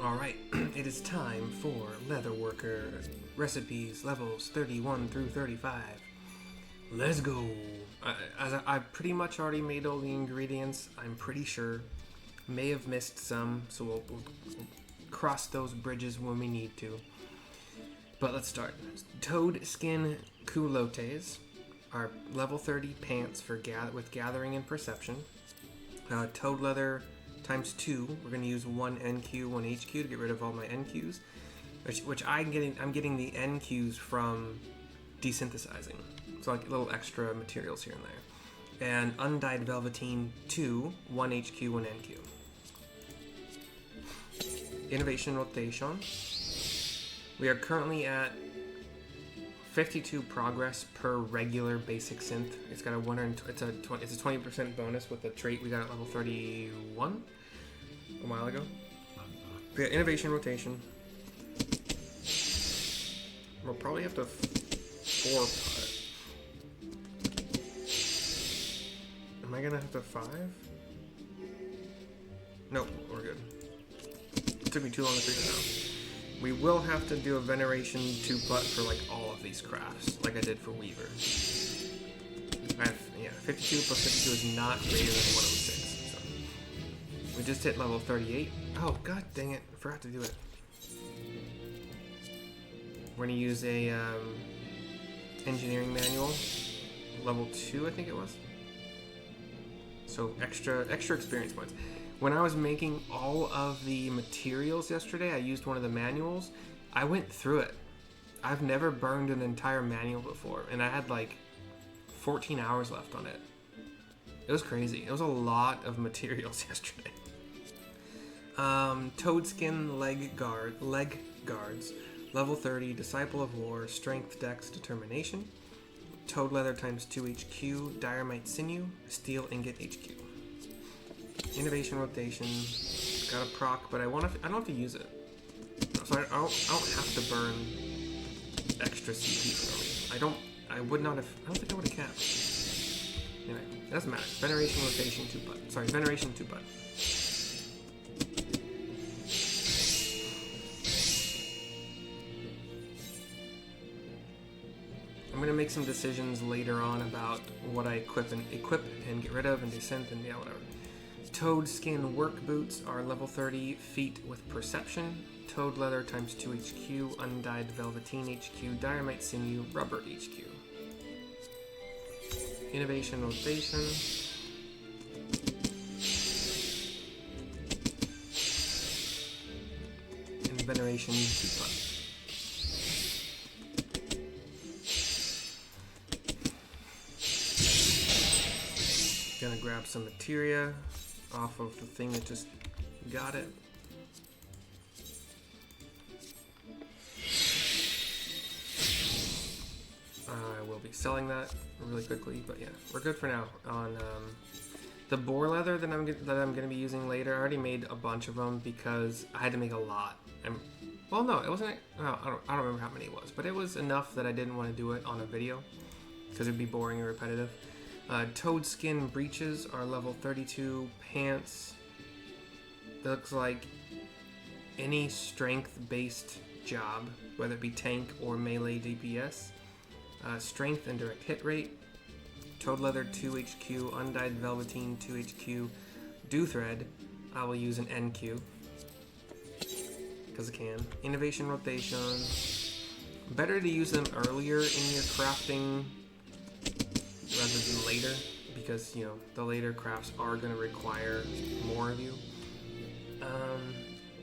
Alright, it is time for Leatherworker recipes levels 31 through 35. Let's go! I pretty much already made all the ingredients, I'm pretty sure. May have missed some, so we'll cross those bridges when we need to. But let's start. Toad skin culottes are level 30 pants for with gathering and perception. Toad leather times 2. We're going to use 1 NQ, 1 HQ to get rid of all my NQs, which I'm getting the NQs from desynthesizing. So like little extra materials here and there. And undyed velveteen 2, 1 HQ, 1 NQ. Innovation rotation. We are currently at 52 progress per regular basic synth. It's got a 20% bonus with the trait we got at level 31 a while ago. We got innovation rotation. We'll probably have to 4-putt. Am I gonna have to 5? Nope, we're good. It took me too long to figure it out. We will have to do a veneration 2-putt for like all of these crafts, like I did for Weaver. 52 plus 52 is not greater than 106. So we just hit level 38. Oh god dang it! I forgot to do it. We're gonna use a engineering manual, level 2, I think it was. So extra experience points. When I was making all of the materials yesterday, I used one of the manuals. I went through it. I've never burned an entire manual before, and I had like 14 hours left on it. It was crazy. It was a lot of materials yesterday. Toadskin leg guards, level 30, Disciple of War, Strength, Dex, Determination. Toad leather times 2 HQ, Diorite sinew, Steel ingot HQ. Innovation rotation, got a proc, but I don't have to use it. So I don't have to burn extra CP for me. I don't think I would have capped. Anyway, it doesn't matter. Veneration rotation 2-putt. Sorry, veneration 2-putt. I'm gonna make some decisions later on about what I equip and get rid of and desynth and yeah, whatever. Toad skin work boots are level 30, feet with perception. Toad leather times 2 HQ, undyed velveteen HQ, Diorite sinew, rubber HQ. Innovation rotation. And veneration 2-putt. Gonna grab some materia off of the thing that just got it. I will be selling that really quickly, but yeah, we're good for now. On the boar leather that I'm gonna be using later, I already made a bunch of them because I had to make a lot. Well, no, it wasn't. No, I don't remember how many it was, but it was enough that I didn't want to do it on a video because it'd be boring and repetitive. Toad skin breeches are level 32 pants. That looks like any strength-based job, whether it be tank or melee DPS. Strength and direct hit rate. Toad leather 2 HQ, undyed velveteen 2 HQ, dew thread. I will use an NQ because I can. Innovation rotation. Better to use them earlier in your crafting rather than later, because you know the later crafts are going to require more of you.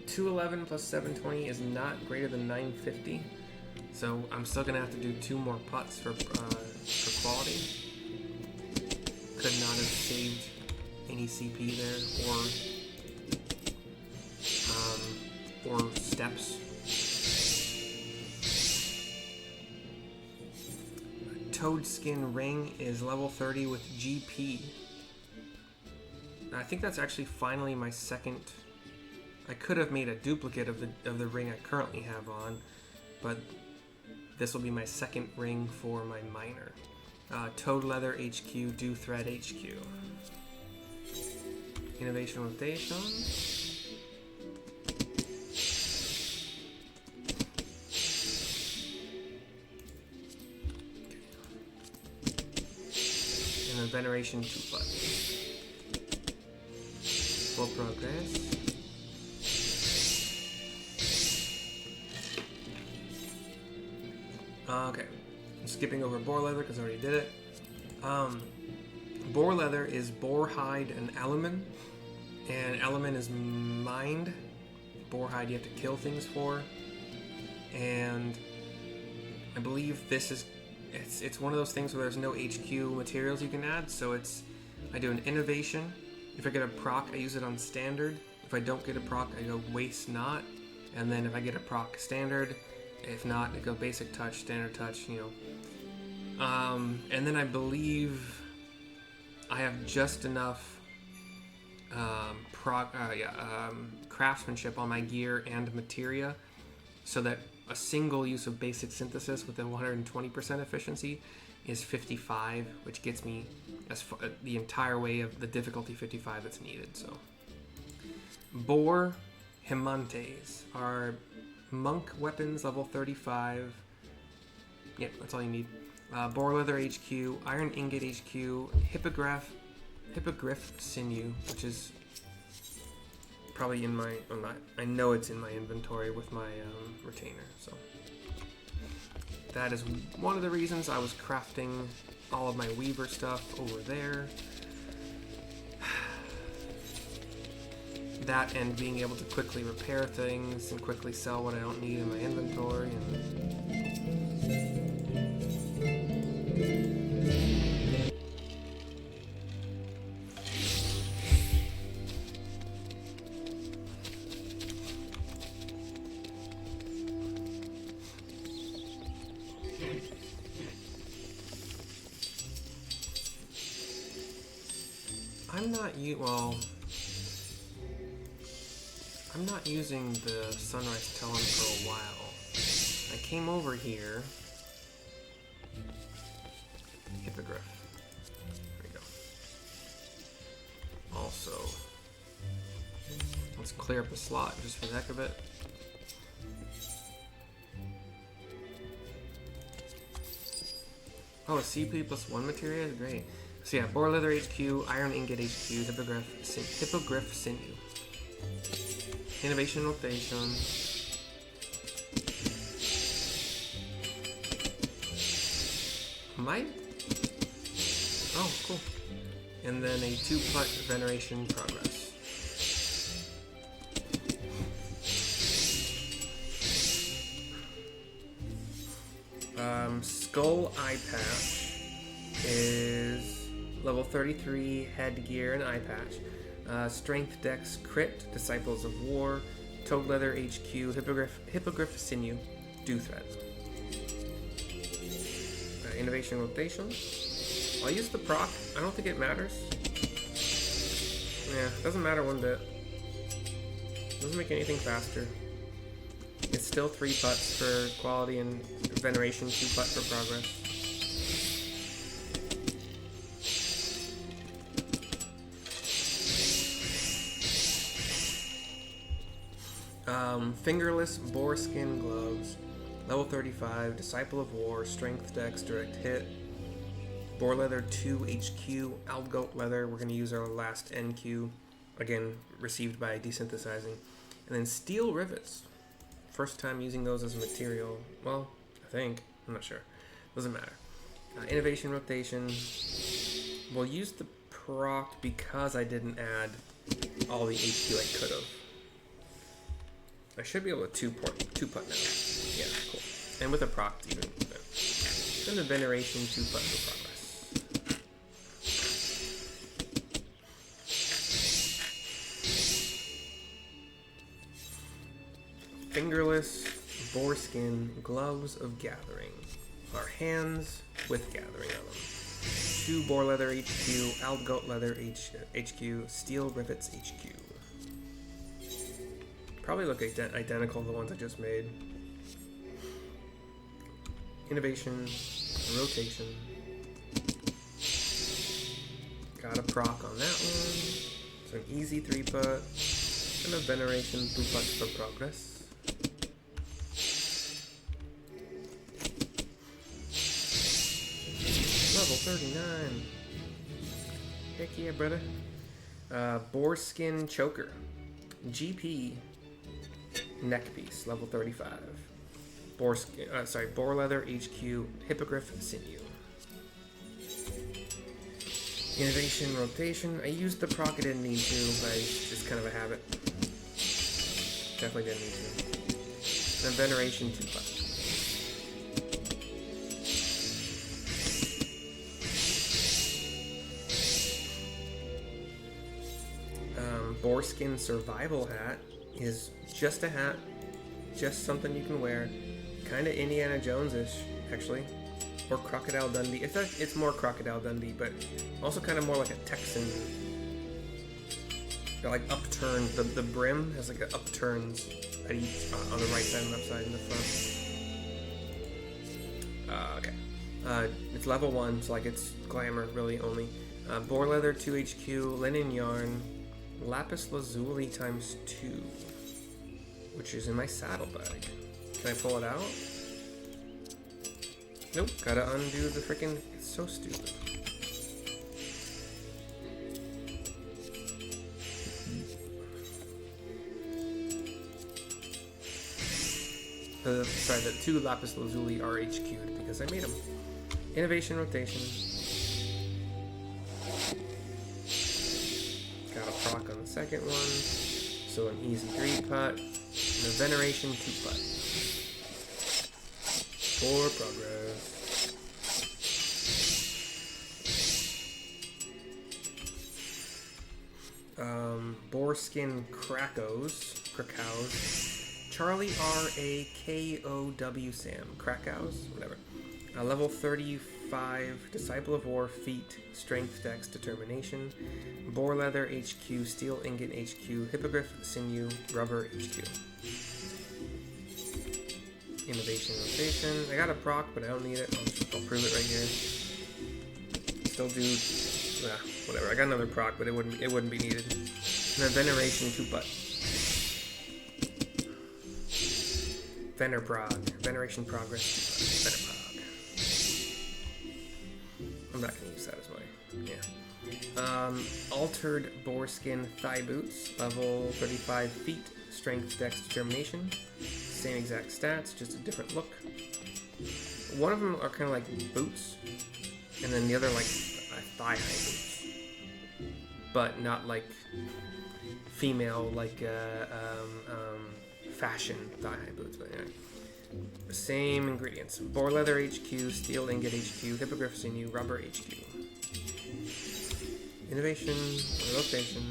211 plus 720 is not greater than 950, so I'm still going to have to do 2 more putts for quality. Could not have saved any CP there, or steps. Toad skin ring is level 30 with GP. I think that's actually finally my second. I could have made a duplicate of the ring I currently have on, but this will be my second ring for my miner. Toad leather HQ, dew thread HQ. Innovation rotation. Veneration 2 put. For progress. Okay, I'm skipping over boar leather because I already did it. Boar leather is boar hide and alumine, and alumine is mined. Boar hide you have to kill things for, and I believe this is it's one of those things where there's no HQ materials you can add. So I do an innovation. If I get a proc, I use it on standard. If I don't get a proc, I go waste not, and then if I get a proc standard. If not, I go basic touch, standard touch, you know. And then I believe I have just enough craftsmanship on my gear and materia so that a single use of basic synthesis with a 120% efficiency is 55, which gets me the entire way of the difficulty 55 that's needed. So, boar Himantes are monk weapons, level 35. Yep, that's all you need. Boar leather HQ, iron ingot HQ, hippogriff sinew, which is probably in my. I know it's in my inventory with my retainer. So that is one of the reasons I was crafting all of my weaver stuff over there. That and being able to quickly repair things and quickly sell what I don't need in my inventory. I'm not using the Sunrise Talon for a while. I came over here. Hippogriff. There we go. Also, let's clear up the slot just for the heck of it. Oh, a CP plus 1 materia is great. So yeah, boar leather HQ, iron ingot HQ, hippogriff sinew. Innovation rotation. Oh, cool. And then a 2-putt veneration progress. Skull eye patch is level 33 headgear and eye patch. Strength Dex Crit, Disciples of War, Toad Leather HQ, Hippogriff Sinew, Dew Thread. Innovation Rotation. I'll use the proc. I don't think it matters. Yeah, it doesn't matter one bit. Doesn't make anything faster. It's still 3 putts for quality and veneration, 2 putt for progress. Fingerless Boarskin Gloves, level 35, Disciple of War, Strength Dex, Direct Hit, Boar Leather 2 HQ, Aldgoat Leather, we're going to use our last NQ, again, received by desynthesizing, and then Steel Rivets, first time using those as a material, well, I think, I'm not sure, doesn't matter. Innovation Rotation, we'll use the proc because I didn't add all the HQ I could have. I should be able to 2-putt now. Yeah, cool. And with a proc even. Then the veneration 2-putt for progress. Fingerless Boarskin Gloves of Gathering. Our hands with gathering on them. 2 Boar Leather HQ, Aldgoat Leather HQ, Steel Rivets HQ. Probably look identical to the ones I just made. Innovation, rotation. Got a proc on that one. So an easy 3-putt. And a veneration 2-putt for progress. Level 39. Heck yeah, brother. Boar skin choker. GP neck piece, level 35. Boar leather HQ hippogriff sinew. Innovation rotation. I used the proc, I didn't need to, but it's just kind of a habit. Definitely didn't need to. Then veneration 2+. Boarskin survival hat is just a hat, just something you can wear. Kind of Indiana Jones-ish, actually. Or Crocodile Dundee. It's more Crocodile Dundee, but also kind of more like a Texan. Got like upturned. The brim has like upturns at each on the right side and left side in the front. Okay. It's level 1, so like it's glamour really only. Boar leather 2 HQ, linen yarn, lapis lazuli times 2, which is in my saddlebag. Can I pull it out? Nope, gotta undo the freaking. It's so stupid. The 2 lapis lazuli are HQ'd because I made them. Innovation rotation. Got a proc on the second one, so an easy 3-putt, and a veneration 2-putt. For progress. Boarskin Krakows. Charlie R-A-K-O-W Sam. Krakows? Whatever. Level 35, Disciple of War, Feet, Strength, Dex, Determination. Boar Leather HQ, Steel Ingot HQ, Hippogriff, Sinew, Rubber HQ. Innovation rotation. I got a proc, but I don't need it. I'll prove it right here. Still do, whatever. I got another proc, but it wouldn't be needed. And then veneration 2-putt. Veneration progress 2-putt. I'm not gonna use that as my altered boarskin thigh boots, level 35 feet, strength, dex, determination. Same exact stats, just a different look. One of them are kind of like boots, and then the other like thigh-high boots, but not like female like fashion thigh-high boots. But anyway, same ingredients: boar leather HQ, steel ingot HQ, hippogriff sinew, rubber HQ. Innovation, rotation.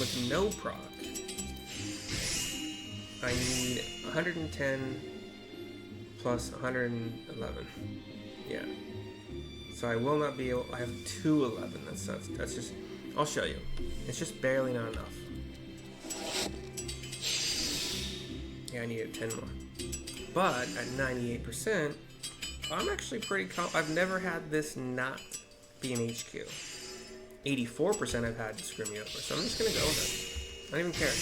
With no proc, I need 110 plus 111. Yeah. So I will not be able. I have 211. That's just. I'll show you. It's just barely not enough. Yeah, I needed 10 more. But at 98%, I'm actually pretty. I've never had this not be an HQ. 84% I've had to screw me over, so I'm just gonna go with it. I don't even care.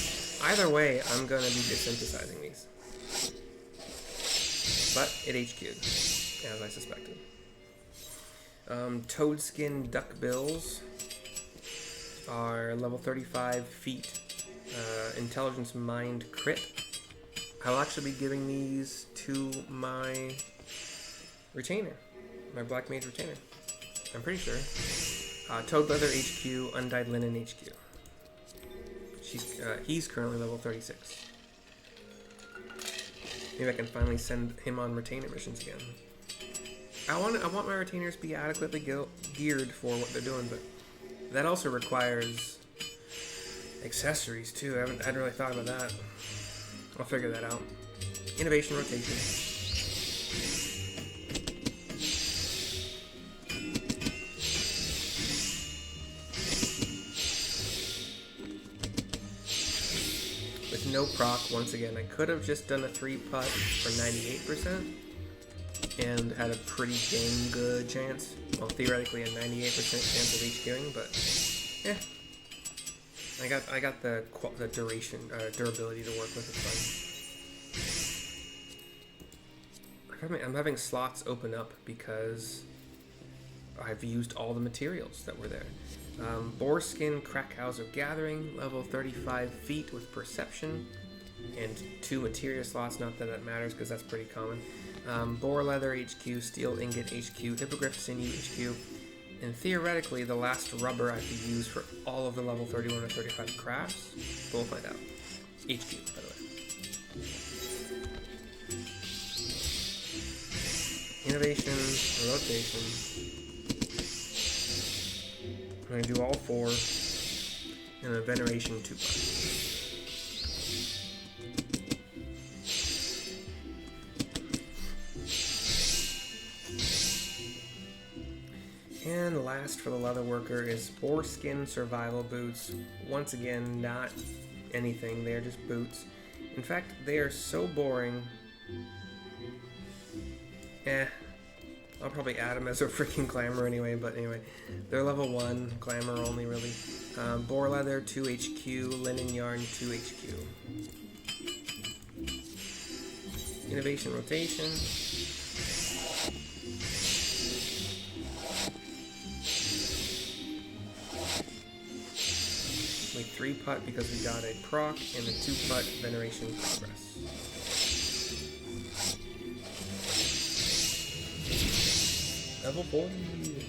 Either way, I'm gonna be desynthesizing these. But it HQ'd, as I suspected. Toadskin duck bills are level 35 feet, intelligence mind crit. I'll actually be giving these to my retainer, my black mage retainer. I'm pretty sure. Toad Leather HQ, Undyed Linen HQ. He's currently level 36. Maybe I can finally send him on retainer missions again. I want my retainers to be adequately geared for what they're doing, but that also requires accessories too. I hadn't really thought about that. I'll figure that out. Innovation rotation. With no proc, once again, I could have just done a 3-putt for 98% and had a pretty dang good chance. Well, theoretically a 98% chance of HQing, but yeah. I got the durability to work with. It's fine. I'm having slots open up because I've used all the materials that were there. Boar skin, crack house of gathering, level 35 feet with perception, and 2 materia slots. Not that that matters because that's pretty common. Boar leather HQ, steel ingot HQ, hippogriff sinew HQ, and theoretically the last rubber I could use for all of the level 31 or 35 crafts. We'll find out. HQ, by the way. Innovation, rotation. I'm going to do all 4, and a veneration 2 part. And last for the Leatherworker is boar skin survival boots. Once again, not anything, they're just boots. In fact, they are so boring. I'll probably add them as a freaking glamour anyway, but anyway. They're level 1, glamour only really. Boar leather, 2 HQ, linen yarn, 2 HQ. Innovation rotation. We 3-putt because we got a proc, and a 2-putt veneration progress. Level 40.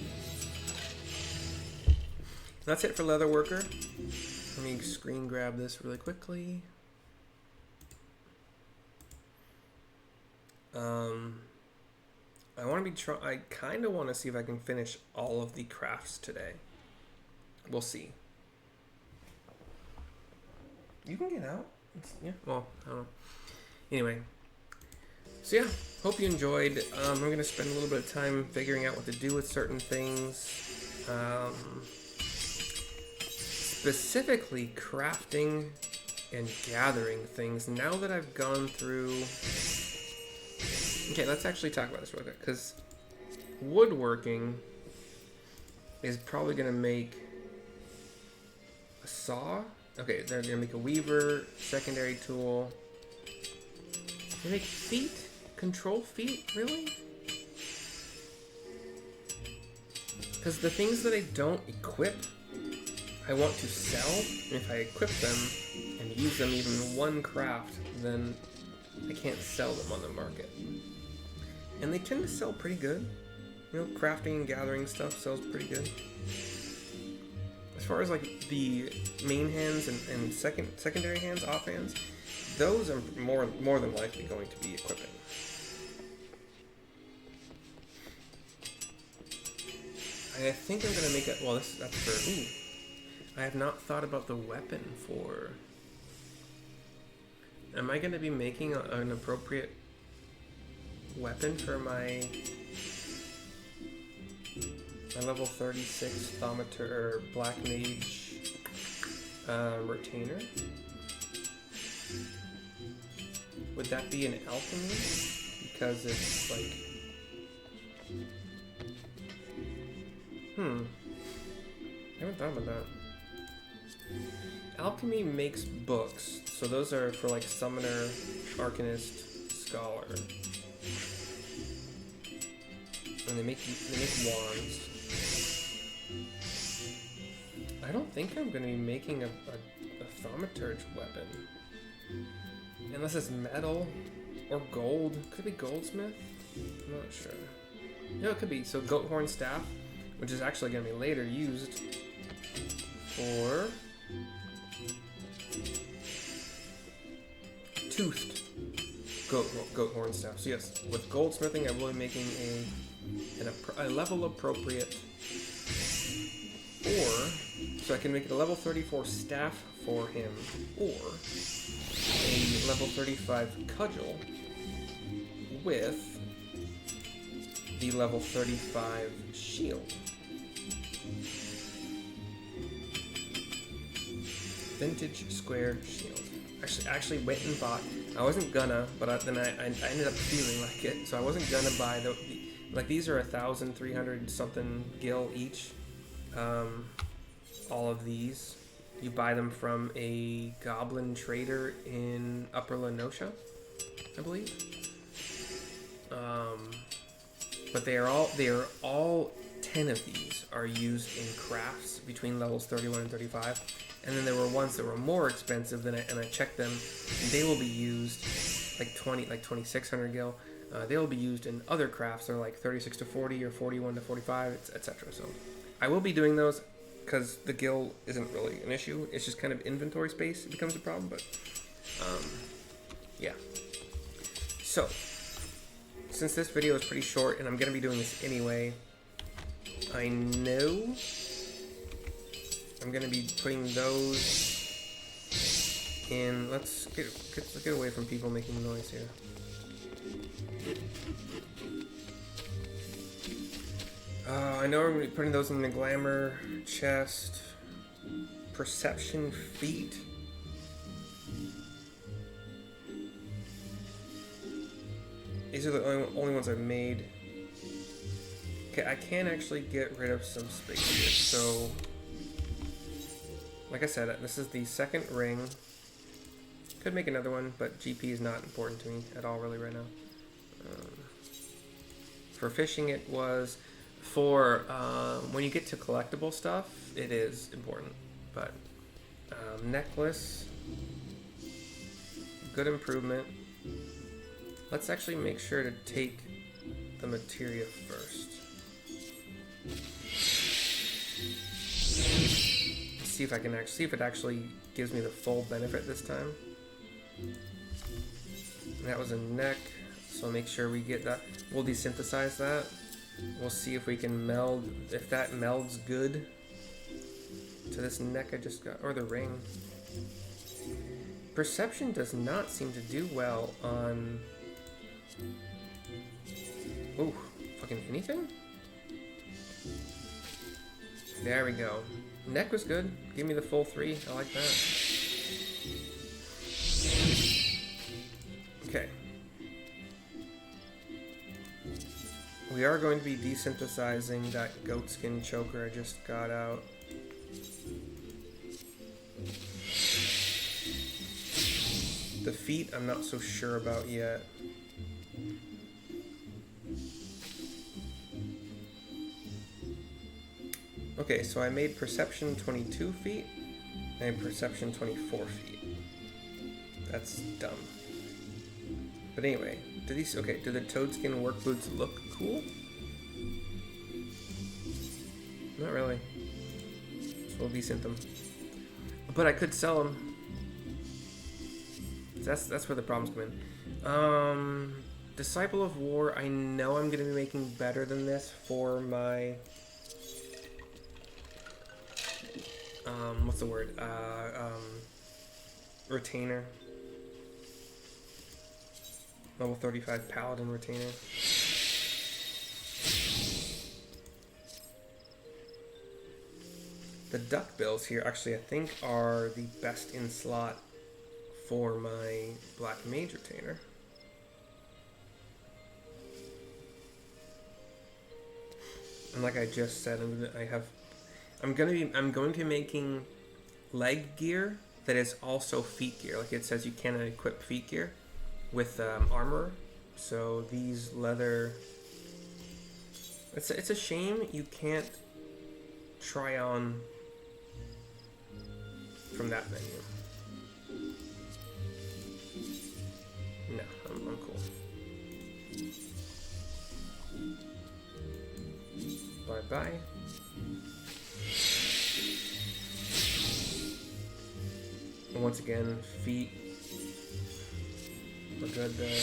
That's it for Leatherworker. Let me screen grab this really quickly. I kind of want to see if I can finish all of the crafts today. We'll see. You can get out. Yeah, well, I don't know. Anyway. So yeah, hope you enjoyed. I'm going to spend a little bit of time figuring out what to do with certain things. Specifically crafting and gathering things. Now that I've gone through... Okay, let's actually talk about this real quick, because woodworking is probably going to make a saw. Okay, they're going to make a weaver, secondary tool. They make feet? Control feet? Really? Because the things that I don't equip, I want to sell. And if I equip them and use them even in one craft, then I can't sell them on the market. And they tend to sell pretty good. You know, crafting and gathering stuff sells pretty good. As far as like the main hands and secondary hands, off hands, those are more than likely going to be equipping. I think I'm gonna make it. Well, that's for. Ooh, I have not thought about the weapon for. Am I gonna be making an appropriate weapon for my level 36 Thaumaturge or Black Mage retainer? Would that be an alchemy? Because it's like... I haven't thought about that. Alchemy makes books, so those are for like Summoner, Arcanist, Scholar. And they make wands. I don't think I'm going to be making a Thaumaturge weapon. Unless it's metal or gold. Could it be goldsmith? I'm not sure. No, it could be. So goat horn staff, which is actually going to be later used for toothed goat horn staff. So yes, with goldsmithing, I will be making a level appropriate, or so I can make it a level 34 staff for him, or a level 35 cudgel with the level 35 shield. Vintage square shield. Actually went and bought. I wasn't gonna, but then I ended up feeling like it, so I wasn't gonna buy like these are 1,300 something gil each. All of these, you buy them from a goblin trader in Upper Lenosha, I believe. But they are all 10 of these are used in crafts between levels 31 and 35. And then there were ones that were more expensive and I checked them, and they will be used like 2600 gil. They will be used in other crafts. They're like 36 to 40 or 41 to 45, etc. So I will be doing those because the gil isn't really an issue. It's just kind of inventory space becomes a problem. But yeah. So since this video is pretty short and I'm going to be doing this anyway, I know I'm going to be putting those in. Let's get away from people making noise here. I know we're going to be putting those in the glamour chest. Perception feet. These are the only ones I've made. Okay, I can actually get rid of some space here. So, like I said, this is the second ring. Could make another one, but GP is not important to me at all really right now. For fishing it was. For when you get to collectible stuff, it is important. But necklace, good improvement. Let's actually make sure to take the materia first. See if I can actually see if it actually gives me the full benefit this time. And that was a neck, so make sure we get that. We'll desynthesize that. We'll see if we can meld, if that melds good to this neck I just got, or the ring. Perception does not seem to do well on... Ooh, fucking anything? There we go. Neck was good. Give me the full 3. I like that. Okay. We are going to be desynthesizing that goatskin choker I just got out. The feet I'm not so sure about yet. Okay, so I made perception 22 feet and perception 24 feet. That's dumb. But anyway, do the toadskin work boots look cool? Not really. So we'll desynth them. But I could sell them. That's where the problems come in. Disciple of War, I know I'm going to be making better than this for my... what's the word? Retainer. Level 35 Paladin Retainer. The duckbills here actually I think are the best in slot for my Black Mage Retainer. And like I just said, I'm going to be making leg gear that is also feet gear. Like it says you cannot equip feet gear with armor. So these leather... It's a shame you can't try on from that menu. No, I'm cool. Bye-bye. And once again, feet. We're good there.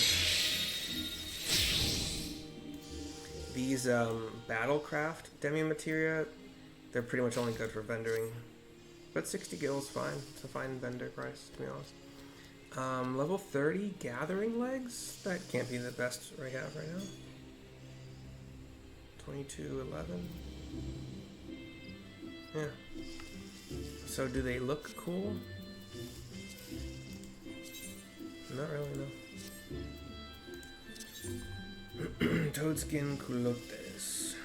These Battlecraft demi-materia, they're pretty much only good for vendoring. But 60 gil is fine. It's a fine vendor price, to be honest. Level 30 Gathering Legs? That can't be the best we have right now. 2211. Yeah. So do they look cool? Not really, no. Toadskin culottes.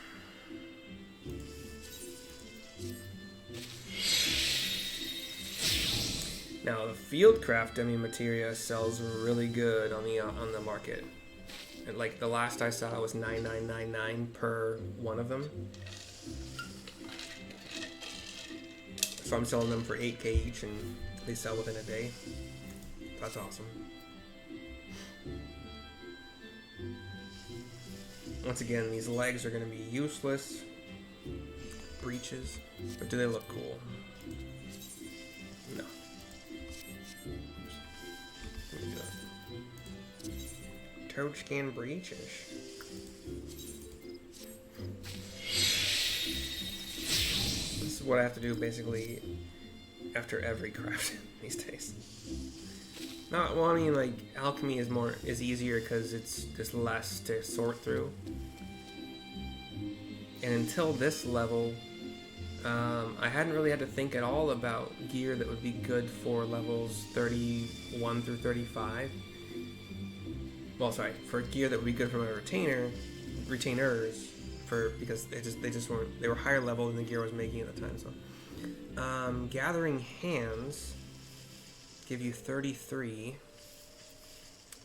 Now the Fieldcraft demi-materia sells really good on the market. And like the last I saw was $9,999 per one of them. So I'm selling them for 8K each, and they sell within a day. That's awesome. Once again, these legs are going to be useless. Breeches. But do they look cool? No. Toad scan breeches. This is what I have to do basically after every craft these days. Not, well, I mean, like, alchemy is easier because it's just less to sort through. And until this level, I hadn't really had to think at all about gear that would be good for levels 31 through 35. Well, sorry, for gear that would be good for my retainers, because they just weren't, they were higher level than the gear I was making at the time. So, gathering hands give you 33.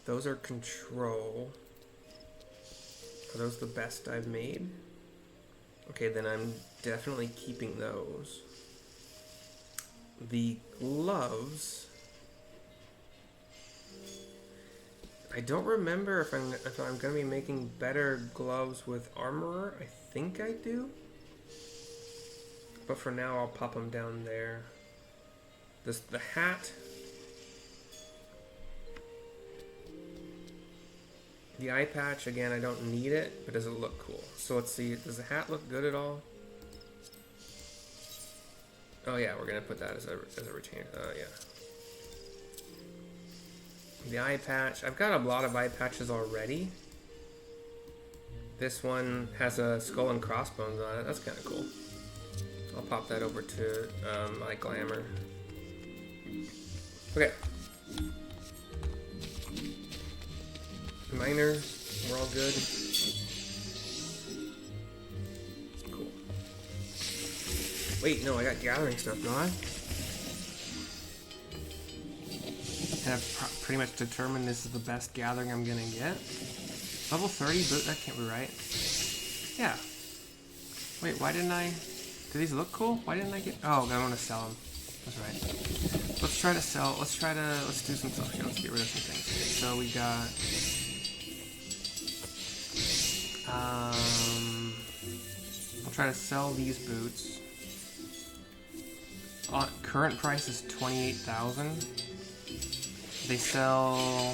Those are control. Are those the best I've made? Okay, then I'm definitely keeping those. The gloves, I don't remember if I'm gonna be making better gloves with armorer. I think I do, but for now I'll pop them down there. The hat, the eye patch, again, I don't need it, but does it look cool? So let's see, does the hat look good at all? Oh yeah, we're gonna put that as a retainer. Yeah. The eye patch, I've got a lot of eye patches already. This one has a skull and crossbones on it. That's kind of cool. I'll pop that over to my glamour. Okay. Miner, we're all good. Cool. Wait, no, I got gathering stuff, don't I? And I've pretty much determined this is the best gathering I'm gonna get. Level 30 boot, that can't be right. Yeah. Wait, why didn't I... Do these look cool? Why didn't I get... Oh, I want to sell them. That's right. Let's try to sell... Let's do some stuff here. Let's get rid of some things. Okay, so we got... I'll try to sell these boots. Current price is 28,000. They sell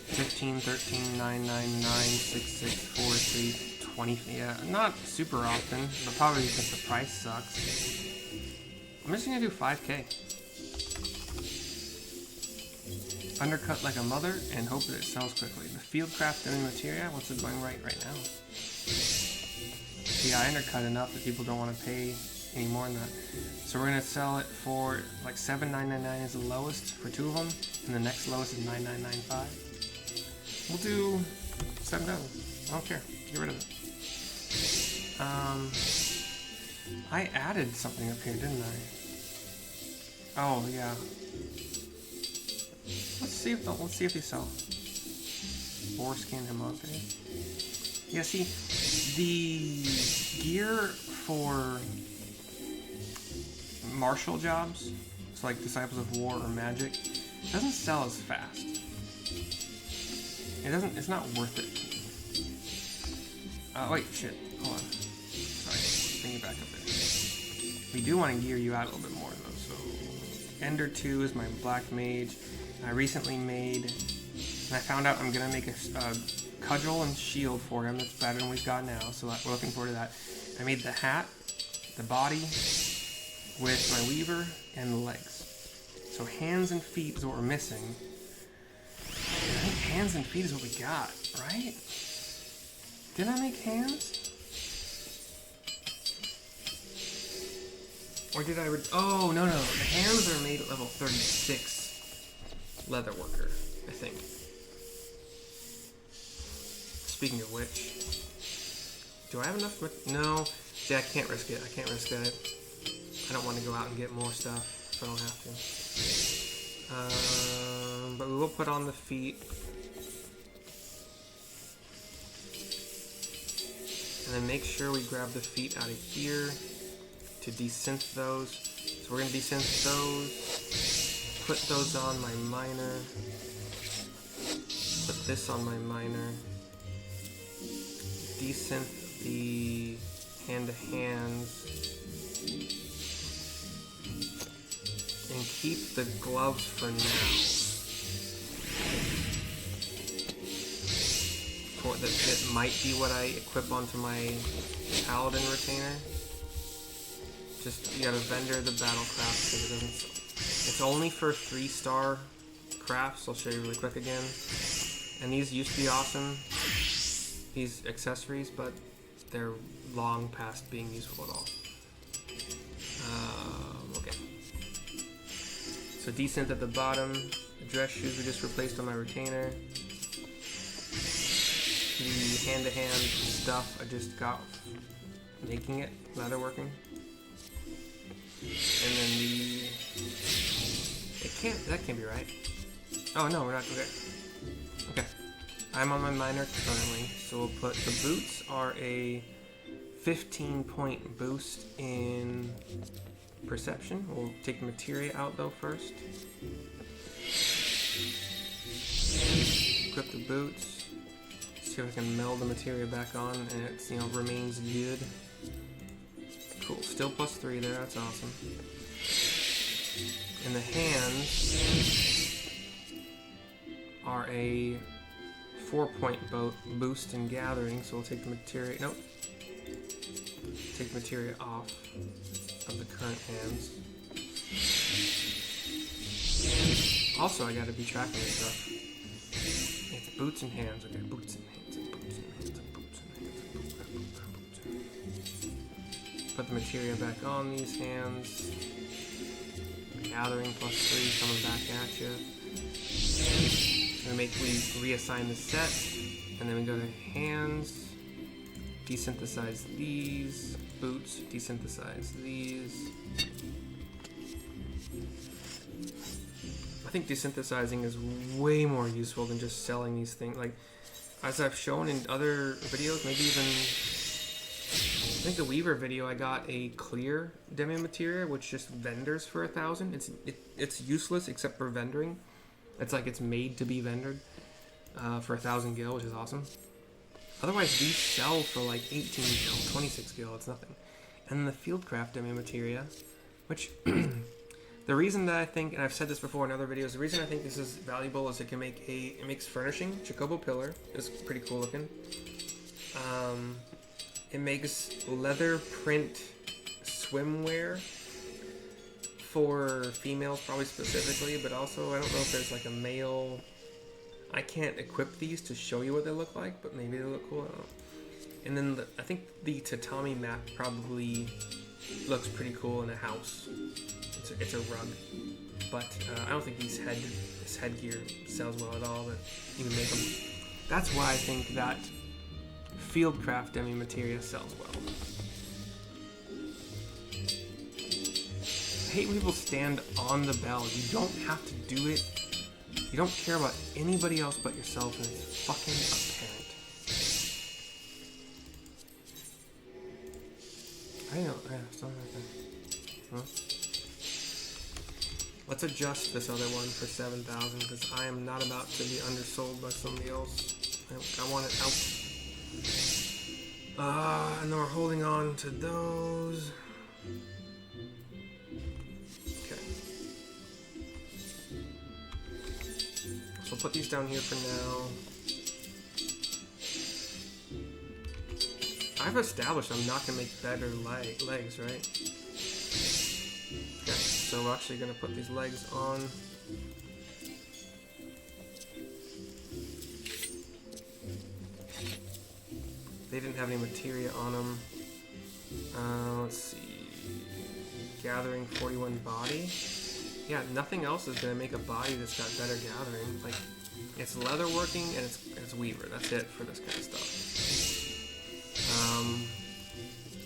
15, 13, 9, 9, 9, 6, 6, 4, 3, 20. Yeah, not super often, but probably because the price sucks. I'm just gonna do 5K. Undercut like a mother and hope that it sells quickly. The Fieldcraft Enemy Materia, what's it going right now? Yeah, I undercut enough that people don't want to pay any more than that. So we're gonna sell it for like 7,999 is the lowest for 2 of them, and the next lowest is 9,995. We'll do 7,000. I don't care. Get rid of it. I added something up here, didn't I? Oh yeah. Let's see if they sell. Foreskin Hemate. Yeah, see, the gear for martial jobs, so like Disciples of War or Magic, doesn't sell as fast. It's not worth it. Wait, shit, hold on. Sorry, bring it back up there. We do want to gear you out a little bit more though, so Ender 2 is my Black Mage. I recently made, and I found out I'm gonna make a cudgel and shield for him that's better than we've got now, so we're looking forward to that. I made the hat, the body, with my weaver, and the legs. So hands and feet is what we're missing. I think hands and feet is what we got, right? Did I make hands? Or did I... Oh, no. The hands are made at level 36 Leatherworker, I think. Speaking of which... Do I have enough... No. See, I can't risk it. I can't risk that. I don't want to go out and get more stuff if I don't have to. But we will put on the feet. And then make sure we grab the feet out of here to desynth those. So we're going to desynth those, put those on my miner, put this on my miner, desynth the hand-to-hands, and keep the gloves for now. That might be what I equip onto my paladin retainer. Just, you gotta vendor the battlecraft because it doesn't. It's only for 3-star crafts. I'll show you really quick again. And these used to be awesome, these accessories, but they're long past being useful at all. Okay. So desynth at the bottom. The dress shoes we just replaced on my retainer. The hand-to-hand stuff I just got making it, leatherworking. And then that can't be right. Oh no, we're not, okay. Okay, I'm on my miner currently, so we'll put, the boots are a 15-point boost in perception. We'll take the materia out though first. Equip the boots. See if I can meld the materia back on, and it, you know, remains good. Cool, still +3 there, that's awesome. And the hands are a 4-point boost in gathering, so we'll take the materia, nope. Take the materia off of the current hands. Also, I gotta be tracking this stuff. It's boots and hands, okay, boots and hands. Put the materia back on these hands. Gathering +3 coming back at you. We reassign the set, and then we go to hands. Desynthesize these boots. Desynthesize these. I think desynthesizing is way more useful than just selling these things. Like, as I've shown in other videos, maybe even. I think the Weaver video, I got a clear demi materia, which just vendors for 1,000. It's useless except for vendoring. It's like it's made to be vendored for 1,000 gil, which is awesome. Otherwise, these sell for like 18 gil, 26 gil. It's nothing. And then the Fieldcraft demi materia, which the reason that I think, and I've said this before in other videos, the reason I think this is valuable is it makes furnishing. Chocobo pillar is pretty cool looking. It makes leather print swimwear for females, probably specifically, but also I don't know if there's like a male. I can't equip these to show you what they look like, but maybe they look cool. I don't know. And then I think the tatami mat probably looks pretty cool in a house. It's a rug, but I don't think this headgear sells well at all. But you can make them. That's why I think that Fieldcraft demi materia sells well. I hate when people stand on the bell. You don't have to do it. You don't care about anybody else but yourself, and it's fucking apparent. I know. Something like that. Huh? Let's adjust this other one for 7,000 because I am not about to be undersold by somebody else. I want it out. And then we're holding on to those. Okay. So we'll put these down here for now. I've established I'm not going to make better legs, right? Okay, so we're actually going to put these legs on. They didn't have any materia on them. Let's see. Gathering 41 body. Yeah, nothing else is gonna make a body that's got better gathering. Like, it's leatherworking and it's Weaver. That's it for this kind of stuff.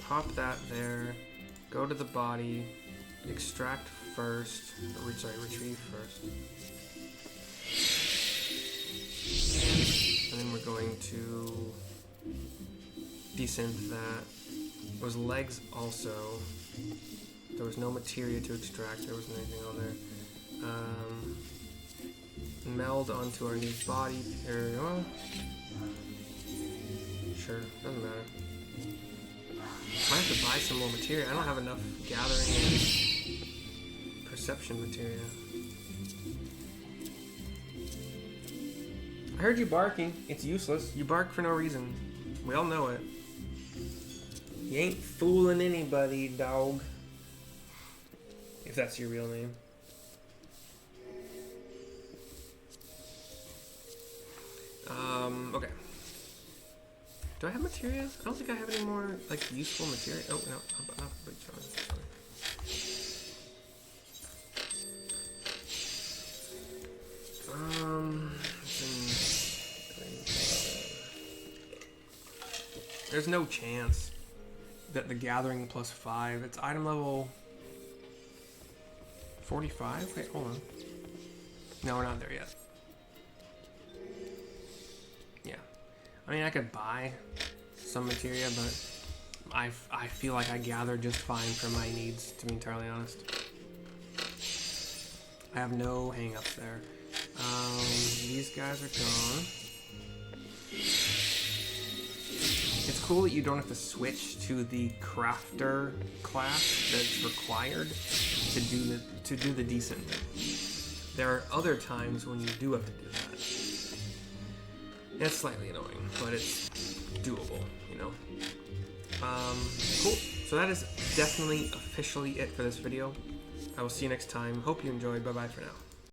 Pop that there. Go to the body. Extract first. Retrieve first. And then we're going to desynth that. Those legs also. There was no materia to extract. There wasn't anything on there. Meld onto our new body. There we go. Sure, doesn't matter. Might have to buy some more materia. I don't have enough gathering and perception materia. I heard you barking. It's useless. You bark for no reason. We all know it. You ain't fooling anybody, dog. If that's your real name. Okay. Do I have materia? I don't think I have any more, like, useful materia. Oh, no. Not bleach on. There's no chance that the gathering plus 5, it's item level 45? Wait, hold on. No, we're not there yet. Yeah. I mean, I could buy some materia, but I feel like I gathered just fine for my needs, to be entirely honest. I have no hang-ups there. These guys are gone. It's cool that you don't have to switch to the crafter class that's required to do the descending. There are other times when you do have to do that. It's slightly annoying, but it's doable, you know. Cool. So that is definitely officially it for this video. I will see you next time. Hope you enjoyed. Bye bye for now.